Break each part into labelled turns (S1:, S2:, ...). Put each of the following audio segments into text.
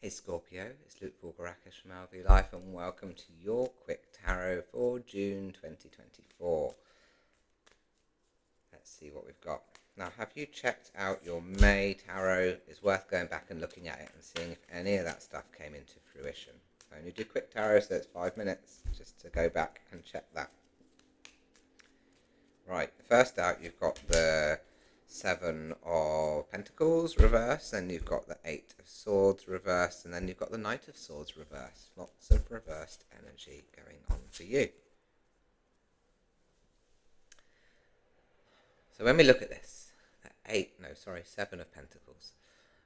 S1: Hey Scorpio, it's Luke Voulgarakis from LV Life and welcome to your quick tarot for June 2024. Let's see what we've got. Now, have you checked out your May tarot? It's worth going back and looking at it and seeing if any of that stuff came into fruition. I only do quick tarot, so it's 5 minutes just to go back and check that. Right, first out you've got the Seven of Pentacles reverse, then you've got the Eight of Swords reverse, and then you've got the Knight of Swords reverse. Lots of reversed energy going on for you. So when we look at this, Seven of Pentacles,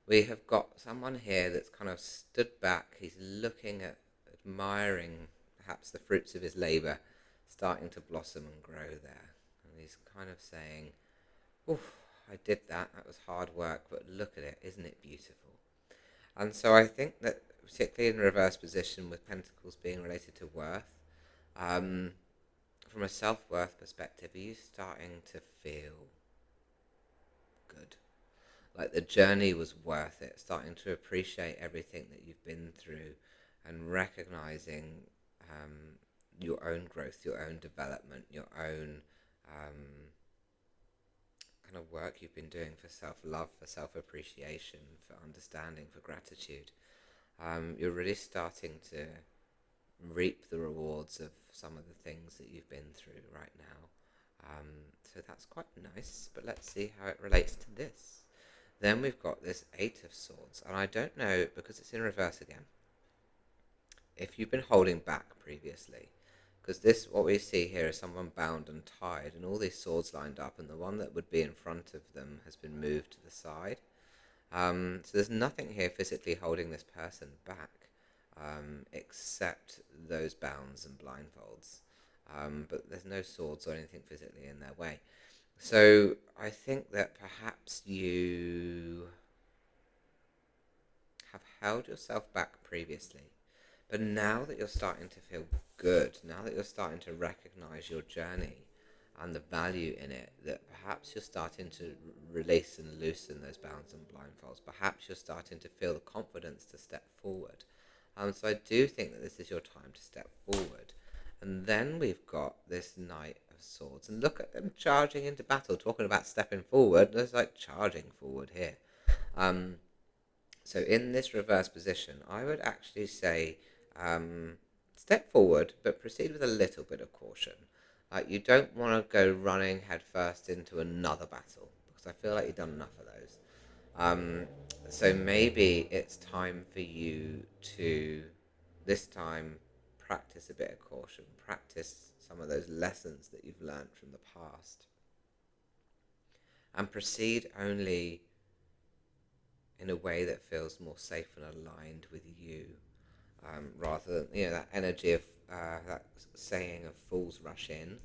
S1: we have got someone here that's kind of stood back. He's looking at, admiring perhaps the fruits of his labour starting to blossom and grow there. And he's kind of saying, oof, I did that. That was hard work, but look at it. Isn't it beautiful? And so I think that particularly in reverse position with Pentacles being related to worth, from a self-worth perspective, are you starting to feel good? Like the journey was worth it, starting to appreciate everything that you've been through and recognizing your own growth, your own development, your own kind of work you've been doing for self-love, for self-appreciation, for understanding, for gratitude. You're really starting to reap the rewards of some of the things that you've been through right now. So that's quite nice, but let's see how it relates to this. Then we've got this Eight of Swords, and I don't know, because it's in reverse again, if you've been holding back previously, because this, what we see here is someone bound and tied, and all these swords lined up, and the one that would be in front of them has been moved to the side. So there's nothing here physically holding this person back, except those bounds and blindfolds. But there's no swords or anything physically in their way. So I think that perhaps you have held yourself back previously, but now that you're starting to feel good, now that you're starting to recognize your journey and the value in it, that perhaps you're starting to release and loosen those bounds and blindfolds. Perhaps you're starting to feel the confidence to step forward. So I do think that this is your time to step forward. And then we've got this Knight of Swords. And look at them charging into battle, talking about stepping forward. There's like charging forward here. So in this reverse position, I would actually say step forward, but proceed with a little bit of caution. You don't want to go running headfirst into another battle, because I feel like you've done enough of those. So maybe it's time for you to, this time, practice a bit of caution, practice some of those lessons that you've learned from the past, and proceed only in a way that feels more safe and aligned with you, rather than, that energy of that saying of fools rush in.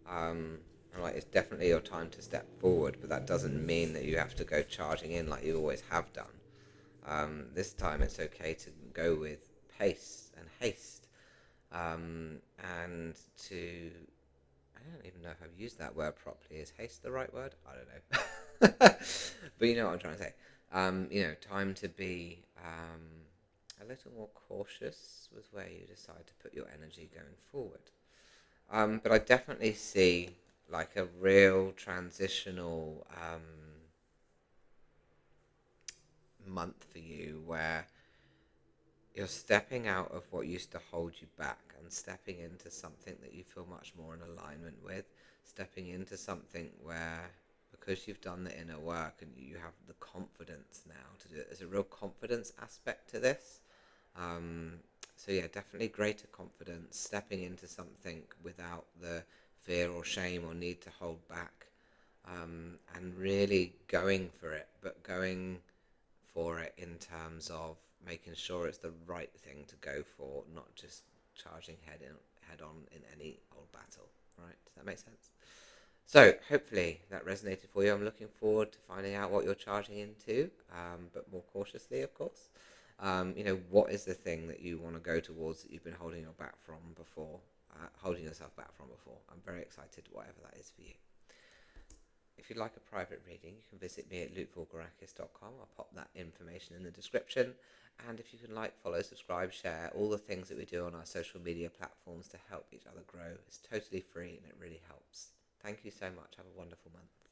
S1: And like, it's definitely your time to step forward, but that doesn't mean that you have to go charging in like you always have done. This time it's okay to go with pace and haste, and to, I don't even know if I've used that word properly. Is haste the right word? I don't know. But you know what I'm trying to say. Time to be a little more cautious with where you decide to put your energy going forward. But I definitely see like a real transitional month for you, where you're stepping out of what used to hold you back and stepping into something that you feel much more in alignment with, stepping into something where, because you've done the inner work and you have the confidence now to do it, there's a real confidence aspect to this. So yeah, definitely greater confidence, stepping into something without the fear or shame or need to hold back, and really going for it, but going for it in terms of making sure it's the right thing to go for, not just charging head on in any old battle. Right? Does that make sense? So hopefully that resonated for you. I'm looking forward to finding out what you're charging into, but more cautiously, of course. What is the thing that you want to go towards that you've been holding yourself back from before? I'm very excited, whatever that is for you. If you'd like a private reading, you can visit me at lvlife.com. I'll pop that information in the description. And if you can like, follow, subscribe, share, all the things that we do on our social media platforms to help each other grow. It's totally free and it really helps. Thank you so much. Have a wonderful month.